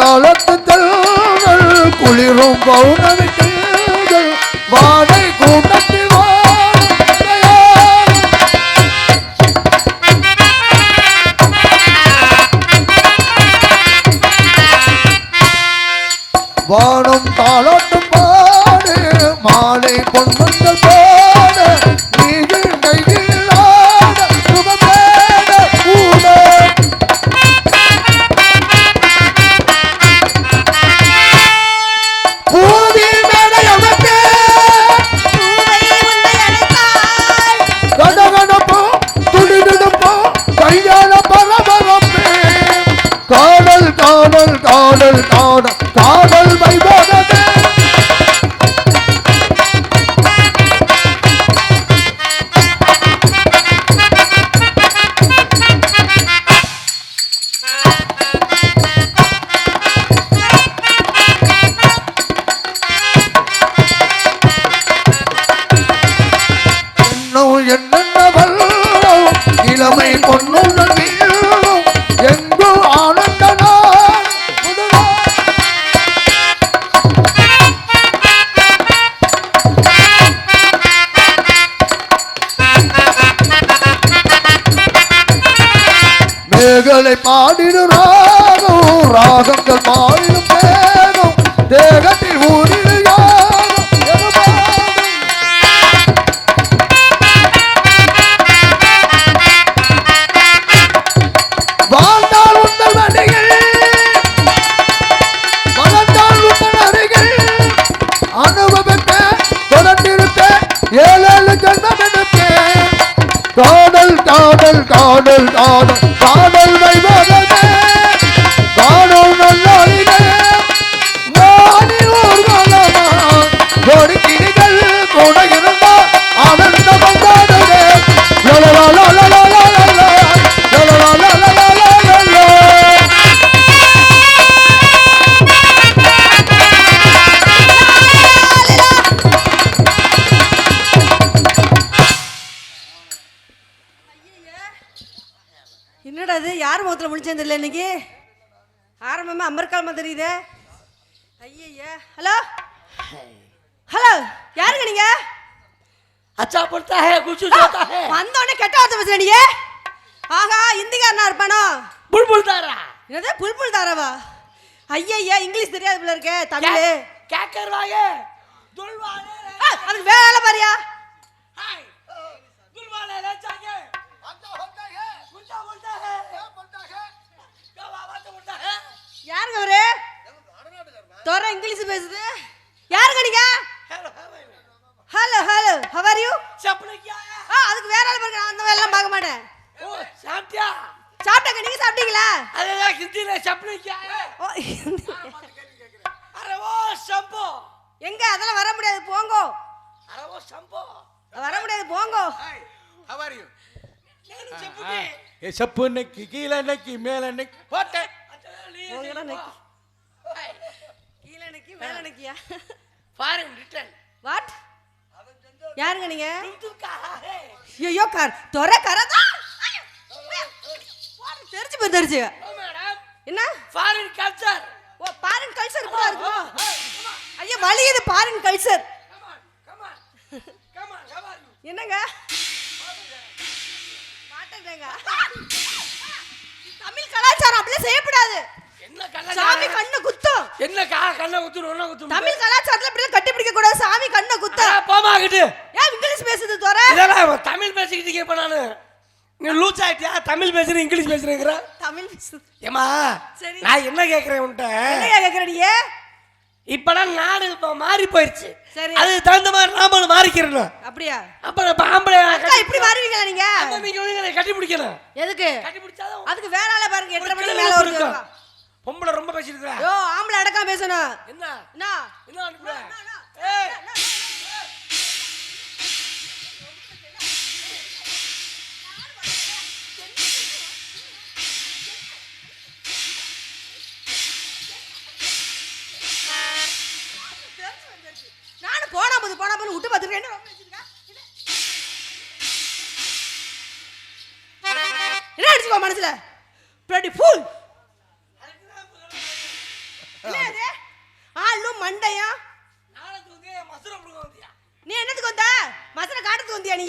காலத்து தெல்கள் குளிரும் பௌர்ணமிகள் வாடை கூட்டத்தில் வானம் தாளாட்டும் பாடு மாலை பொன்மங்கள் பாடு நீகில் கையில் ஆட சுகமேட கூட பூவில் மேடை அமைத்து கடகடப்போ துடிதுடுப்போ கையாள பரபரப்பு காதல் காதல் காதல் காதல் காதல் வைபோகமே இன்னும் என்னென்ன வல்லும் இளமை பொன்னுடன் வீழும் எங்கோ ஆனந்த நாள் மேகலை பாடிடும் ராகம் ராகங்கள் பாடிடும் மேகம் தேகத்தில் ஊரிடும் யாகம் வாழ்ந்தால் உங்கள் வண்டிகள் மகந்தால் உங்கள் அருகில் அனுபவத்தை தொடர்ந்திருக்க ஏழு ஜன்மம் எடுப்பேன் காதல் காதல் காதல் காதல் காதல் வைபோகமே காணும் நல்லாளினே வானில் ஊர்வலமா ஒரு கிளிகள் கூட இருந்தா ஆனந்த கொண்டாடுவே என்னடா அது யார் முகத்தில் முடிச்சது இல்லை இன்னைக்கு ஆரம்பமே அமெரிக்கால் தெரியுதே ஐயா ஹலோ ஹலோ யாருங்க நீங்க अच्छा बोलता है कुछ होता है வந்தோடனே கெட்ட வார்த்தை பேசுற நீங்க ஆஹா இந்திக்காரனா இருப்பானோ बुलबुल तारा என்னது புல்புல் தாராவா ஐயா இங்கிலீஷ் தெரியாது போல இருக்கே தமிழ் क्या करवाए दुलवाले அதுக்கு வேற ஆள பாரியா हाय दुलवाले ले जाके होता है कुछ बोलता है क्या बात बोलता है யாருங்க அவரு தோற இங்கிலீஷ் பேசுது யாருங்க நீங்க hello hello how are you सपने क्या है அதுக்கு வேற ஆள பாருங்க அந்த வேலை எல்லாம் பார்க்க மாட்டேன் ओ சாப்பிட்டியா சாப்பிட்டங்க நீங்க சாப்பிட்டீங்களா अरे हिंदी में सपने क्या है अरे वो शंपो எங்க அதெல்லாம் வர முடியாது போங்கோ अरे वो शंपो வர முடியாது போங்கோ How are you? నేను చెప్పుకి ఏ చెప్పు నెక్కి కీల నెక్కి మేల నెక్కి పోతే போங்கடா நக்கி கீழ நக்கி மேல நக்கியா फॉरेन रिटर्न வாட் யாருங்க நீங்க तुम कहां है ஐயோ கார் தோற கரதா தெரிஞ்சு போய் தெரிஞ்சு ओ मैडम என்ன फॉरेन कल्चर ஓ பாரன் கல்ச்சர் இப்படி இருக்குமா ஐயா வலியுது foreign culture come on how are you என்னங்க மாட்டேங்க தமிழ் கலாச்சாரம் அப்படியே செய்யக்கூடாது என்ன கல்ல சாமி கண்ணை குத்தும் என்ன கண்ணை குத்து ஒண்ணா குத்து தமிழ் கலாச்சாரத்துல அப்படியே கட்டி பிடிக்க கூடாது சாமி கண்ணை குத்தும் போமாகிட்டு ஏன் இங்கிலீஷ் பேசுது தோற இதெல்லாம் தமிழ் பேசிக்கிட்டு இப்ப நானு நீ லூஸ் ஆயிட்டியா தமிழ் பேசுற இங்கிலீஷ் பேசுறேங்கற தமிழ் பேசுது ஏமா சரி நான் என்ன கேக்குறேன் உன்கிட்ட என்ன கேக்குற நீ இப்பலாம் நாடு மாறி போயிருச்சு சரி அது தகுந்த மாதிரி நாமளும் மாறிக்கிறோம் அப்படியா அப்ப ஆம்பளை அக்கா இப்படி மாறுவீங்களா நீங்க நீங்க வந்து கட்டி பிடிக்கணும் எதுக்கு கட்டி பிடிச்சாதான் அதுக்கு வேற ஆள பாருங்க 8:30 மணிக்கு மேல வருது பொம்பளை ரொம்ப பேசிட்டு யோ ஆம்பளை அடக்கா பேசணும் என்ன என்ன என்ன அனுப்புற ஏய் நானும் போனா போது விட்டு பாத்துக்கிறேன் என்ன அடிச்சுக்கோ மனசுல பிளடி ஃபூல் மண்டையும் நாளைக்கு வந்து மசுரம் கொடுக்க வந்தியா? நீ என்னத்துக்கு வந்த மசனை காட்டுக்கு வந்தியா நீ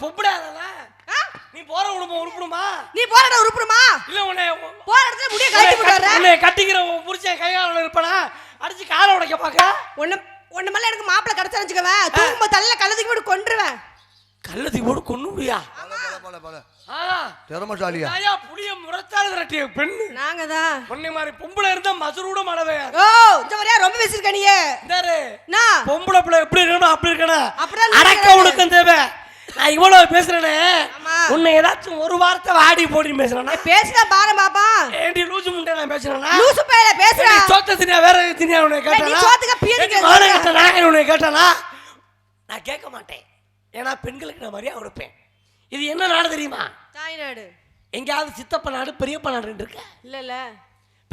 பொம்பளை அதெல்லாம் ஆ? நீ போற உடுமா உருப்பணுமா? நீ போறட உருப்புடுமா இல்ல உன்னை போற இடத்துல முடிய கட்டி போட்டு வர்ற உன்னை கட்டிக்கிற உன் புருஷன் கையாள இருப்பானா அடிச்சு காலை உடைக்க பாக்க ஒன்னு மேல எனக்கு மாப்பிளை கிடைச்சா வச்சுக்கவேன் தூங்கும்போது தள்ள கழுதுக்கு போட்டு கொன்றுவேன். கள்ளத்தி போட்டு கொண்டு முடியா? திறமசாலியா ஐயா புளிய முறத்தால விரட்டிய பெண்ணு நாங்க தான். பொண்ணை மாதிரி பொம்பளை இருந்தா மசுரூட மழவையா? ஓ இந்த மாதிரியா ரொம்ப பேசிருக்க நீ இந்தாரு நான் பொம்பளை பிள்ளை எப்படி இருக்கணும் அப்படி இருக்கணும். அப்படிதான் அடக்க ஒழுக்கம் தேவை. நான் இவ்வளவு பேசுறேனே ஆமா. உன்னை ஏதாச்சும் ஒரு வார்த்தை வாடி போடி பேசுறேன்னா பேசினா பாரு பாப்பா ஏண்டி லூசு முண்டை நான் பேசுறேன்னா லூசு பையல பேசுற சோத்த தினியா வேற தினியா உன்னை நீ கேட்டானா? சோத்துக்க பீதிக்க நான் உன்னை கேட்டானா? நான் கேட்க மாட்டேன். ஏன்னா பெண்களுக்கு நான் மரியாதை கொடுப்பேன். இது என்ன நாடு தெரியுமா? தாய்நாடு. எங்கேயாவது சித்தப்ப நாடு பெரியப்ப நாடு இருக்க இல்ல இல்ல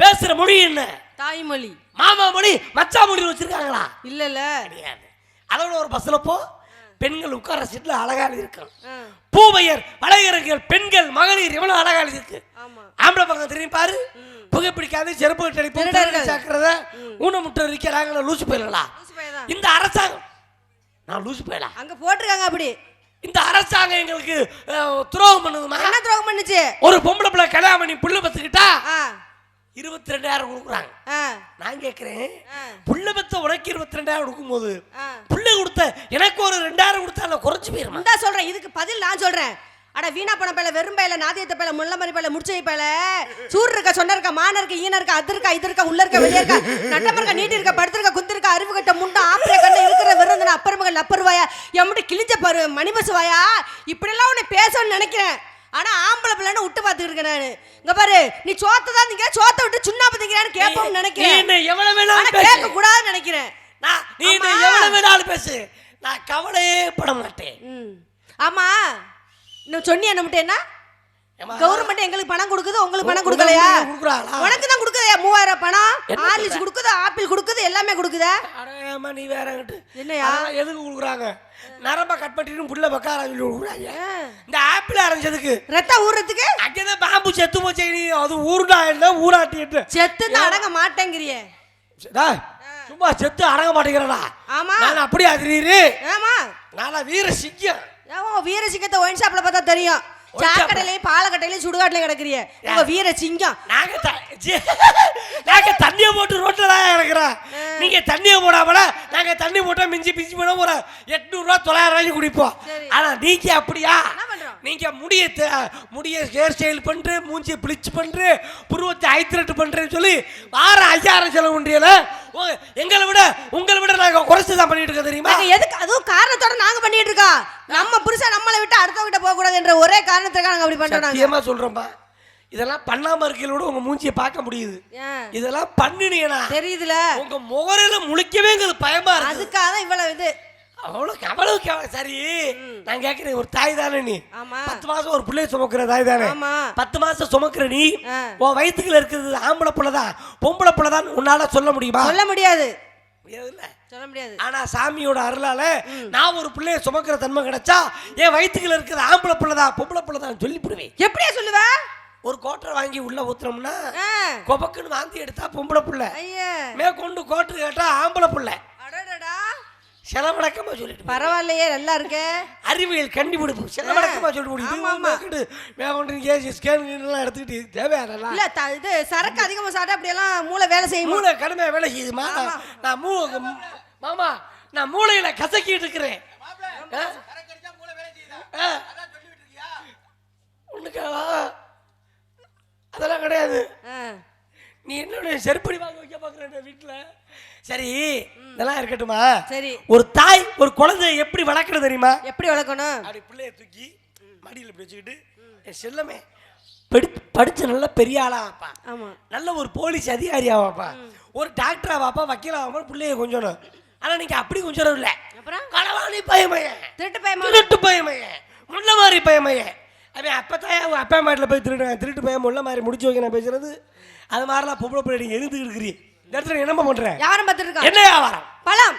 பேசுற மொழி என்ன? தாய்மொழி. மாமா மொழி மச்சா மொழி வச்சிருக்காங்களா? இல்ல இல்ல கிடையாது. அதோட ஒரு பஸ்ல போ பெண்கள் உட்கார சீட்ல அழகா இருக்கும். பூவையர் வளையர்கள் பெண்கள் மகளிர் எவ்வளவு அழகா இருக்கு. ஆமா ஆம்பளை பக்கம் தெரியும் பாரு. புகைப்பிடிக்காது செருப்பு கட்டி சாக்கிறத ஊனமுட்டை இருக்கிறாங்களா? லூசு போயிடலா இந்த அரசாங்கம்? நான் லூசு போயிடலாம் அங்க போட்டிருக்காங்க அப்படி. இந்த அரசாங்கம் எங்களுக்கு துரோகம் பண்ணுதுமா? என்ன துரோகம் பண்ணுச்சு? ஒரு பொம்பளை பிள்ளை கல்யாணம் பண்ணி புள்ள பத்துக்கிட்டா 22,000 கொடுக்குறாங்க. நான் கேட்கிறேன் புள்ள பத்த உனக்கு 22,000 கொடுக்கும் போது புள்ள கொடுத்த எனக்கு ஒரு 2,000 கொடுத்தா குறைச்சு போயிருமா? நான் சொல்றேன் இதுக்கு பதில் நான் சொல்றேன். அட வீணா போன பையில வெறும் பையில நாதியத்த பையில முள்ள மாதிரி பையில முடிச்சை பையில சூர் இருக்க சொன்ன இருக்க மான இருக்க ஈன இருக்க அது இருக்க இது இருக்க உள்ள இருக்க வெளியே இருக்க நட்டம இருக்க நீட்டி இருக்க படுத்திருக்க குத்து இருக்க அறிவு கட்ட முண்டை ஆப்பிர கண்ண இருக்கிற விருந்தன அப்பருமகள் அப்பருவாயா எம்முடி கிழிஞ்ச பாரு மணிபசுவாயா இப்படி எல்லாம் உன்னை பேசணும்னு நினைக்கிறேன். ஆனா ஆம்பளை பிள்ளைன்னு விட்டு பாத்துக்கிட்டு இருக்கேன் நானு. இங்க பாரு நீ சோத்தை தான் திங்க சோத்தை விட்டு சுண்ணாம்பு திங்கிறான்னு கேட்போம்னு நினைக்கிறேன். எவ்வளவு வேணாலும் கேட்க கூடாதுன்னு நினைக்கிறேன். நீ எவ்வளவு வேணாலும் பேசு நான் கவலையே பட மாட்டேன். ஆமா இன்னும் சொன்னியா நம்மகிட்ட என்ன கவர்மெண்ட் எங்களுக்கு பணம் கொடுக்குது உங்களுக்கு பணம் கொடுக்கலையா? உனக்கு தான் கொடுக்குதா 3000 பணம் ஆர்லிஸ் கொடுக்குது ஆப்பிள் கொடுக்குது எல்லாமே கொடுக்குதா? அடேமா நீ வேற என்னையா எதுக்கு கொடுக்குறாங்க? நரம்ப கட் பண்ணிட்டு புள்ள பக்கார சொல்லி கொடுக்குறாங்க. இந்த ஆப்பிள் அரைஞ்சதுக்கு ரத்தம் ஊறதுக்கு அங்கதான் பாம்பு செத்து போச்சு. நீ அது ஊருடா இல்ல ஊராட்டி செத்து அடங்க மாட்டேங்கிறியே. சும்மா செத்து அடங்க மாட்டேங்கிறடா. ஆமா நான் அப்படியே அதிரீரு. ஆமா நானா வீர சிங்கம். வீர சிங்கத்தை ஒயின் ஷாப்ல பார்த்தா தெரியும். சாக்கடையிலையும் பாலக்கட்டையிலையும் சுடுகாட்டிலையும் கிடக்குறிய உங்க வீர சிங்கம். நாங்க தண்ணிய போட்டு ரோட்ல தான் இருக்கிறோம். நீங்க தண்ணிய போடாமல நாங்க தண்ணி போட்டா மிஞ்சி பிஞ்சி போட ஒரு 800 ரூபா 900 ரூபாய்க்கு குடிப்போம். ஆனா நீங்க அப்படியா? நீங்க முடிய ஹேர் ஸ்டைல் பண்ற மூஞ்சி பிளிச் பண்ற புருவத்தை ஐத்ரெட் பண்றேன்னு சொல்லி வார 5000 செலவு பண்றீல. உங்களை விட நாங்க குறைச்சு தான் பண்ணிட்டு இருக்கோம் தெரியுமா? எதுக்கு அதுவும் காரணத்தோட நாங்க பண்ணிட்டு இருக்கோம். நம்ம புருஷன் நம்மளை விட்டு அடுத்தவங்க கிட்ட போக கூடாது என்ற ஒரே காரணத்துக்காக நாங்க அப்படி பண்றோம். சத்தியமா சொல்றோம்பா இதெல்லாம் பண்ணாம இருக்கீங்களோட உங்க மூஞ்சியை பார்க்க முடியுது. இதெல்லாம் பண்ணினீங்கன்னா தெரியுதுல உங்க முகரையில முழிக்கவே எங்களுக்கு பயமா இருக்கு. அதுக்காக தான் இவ்வளவு இது அவ்வளவு சரி. நான் கேட்கிறேன் ஒரு தாய் தானே நீ? 10 மாசம் ஒரு பிள்ளைய சுமக்கிற தாய் தானே? 10 மாசம் சுமக்கிற நீ உன் வயிற்றுக்குள்ள இருக்கிறது ஆம்பளை பிள்ளைதான் பொம்பளை பிள்ளைதான் உன்னால சொல்ல முடியுமா? சொல்ல முடியாது. சொல்ல முடியாது. ஆனா சாமியோட அருளால நான் ஒரு பிள்ளைய சுமக்கிற தன்மை கிடைச்சா என் வயிற்றுக்குள்ள இருக்கிறது ஆம்பளை பிள்ளைதான் பொம்பளை பிள்ளைதான் சொல்லிவிடுவேன். எப்படியா சொல்லுவ? ஒரு கோட்டரை வாங்கி உள்ள ஊத்துறோம்னா கொபக்குன்னு வாந்தி எடுத்தா பொம்பளை பிள்ளை, மேற்கொண்டு கோட்டர் கேட்டா ஆம்பளை பிள்ளை. செலவடக்கமா சொல்லிட்டு பரவாயில்லையே நல்லா இருக்கு. அறிவியல் கண்டுபிடிப்பு செலவடக்கமா சொல்லிட்டு முடியுது. ஸ்கேன் எல்லாம் எடுத்துக்கிட்டு தேவையான இல்ல இது சரக்கு அதிகமா சாப்பிட்டா அப்படி எல்லாம் மூளை வேலை செய்யும். மூளை கடுமையா வேலை செய்யுதுமா. நான் மாமா நான் மூளையில கசக்கிட்டு இருக்கிறேன். அதெல்லாம் கிடையாது. நீ என்னுடைய செருப்படி வாங்க வைக்க பாக்குற வீட்டுல. சரி இதெல்லாம் இருக்கட்டுமா? சரி ஒரு தாய் ஒரு குழந்தையை எப்படி வளர்க்கணும் தெரியுமா? எப்படி வளர்க்கணும்? அப்படி பிள்ளைய தூக்கி மடியில இப்படி வச்சுக்கிட்டு என் செல்லமே படிச்ச நல்ல பெரிய ஆளா வாப்பா, நல்ல ஒரு போலீஸ் அதிகாரியா வாப்பா, ஒரு டாக்டரா வாப்பா, வக்கீலா வாப்பா பிள்ளைய கொஞ்சம். ஆனா நீங்க அப்படி கொஞ்சம் இல்ல. களவாணி பயமையன், திருட்டு பயமையன், முள்ள மாதிரி பயமையன். அவன் அப்பத்தாய அப்பா மாட்டில் போய் திருட்டு பையன் முள்ள மாதிரி முடிச்சு வைக்க நான் பேசுறது. அது மாதிரிலாம் பொம்பளை பிள்ளை நீங்க எழுந்துட்டு இருக்கிறீ. இந்த இடத்துல என்ன பண்றேன்? வியாபாரம் பார்த்துருக்கேன். என்ன வியாபாரம்? பழம்.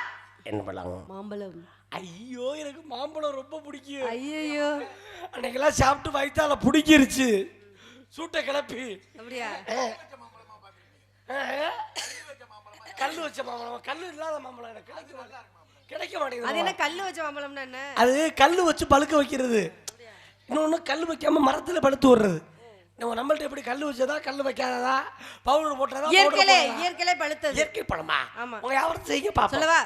என்ன பழம்? மாம்பழம். ஐயோ எனக்கு மாம்பழம் ரொம்ப பிடிக்கும். ஐயோ அன்னைக்கெல்லாம் சாப்பிட்டு வயிற்றால பிடிக்கிருச்சு சூட்டை கிளப்பி. அப்படியா? கல்லு வச்ச மாம்பழம், கல்லு இல்லாத மாம்பழம் எனக்கு கிடைக்க அது மாட்டேங்குது. என்ன கல்லு வச்ச மாம்பழம்னா என்ன? அது கல்லு வச்சு பழுக்க வைக்கிறது. இன்னொன்று கல் வைக்காம மரத்தில் பழுத்து விடுறது. நம்ம நம்மள்ட்ட எப்படி கல் வச்சதா கல் வைக்காததா பவுடர் போட்டதா இயற்கையிலே பழுத்தது. இயற்கை பழமா? ஆமா. உங்க யாரும் செய்ய பாப்போம். சொல்லவா?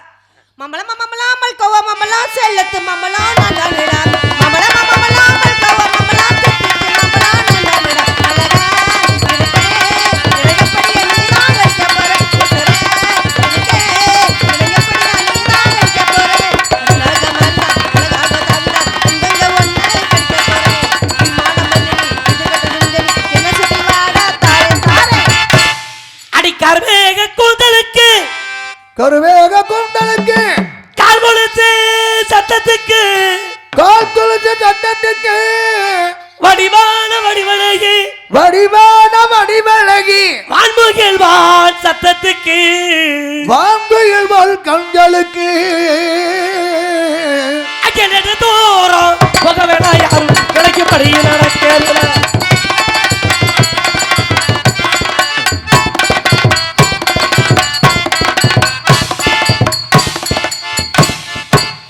மம்பளம் மம்பளம் மல்கோவா மம்பளம் செல்லத்து மம்பளம் நந்தனிடா மம்பளம் மம்பளம் மல்கோவா மம்பளம் தித்திக்கு மம்பளம் நந்தனிடா அழகா இளையப்படி நீதான் வைக்க போறே இளையப்படி நீதான் வைக்க போறே அழகமல்ல அழகாக தந்தா இங்கங்க ஒண்ணு கடிக்க போறே விமான மல்லி இது கட்ட நெஞ்சலி என்ன சுத்தி வாடா தாரே தாரே அடி கருவேக கூந்தலுக்கு கருவேக குண்டலுக்கு கால் கொலுசு சத்தத்துக்கு கால் கொலுசு சட்டத்துக்கு வடிவான வடிவழகி வடிவான வடிவழகி வான்முகில் வான் சத்தத்துக்கு வாங்குயில் போல் கண்களுக்கு அகல தூரம் போக வேணா யாரும் கிடைக்கும்படி நடக்கிறேன்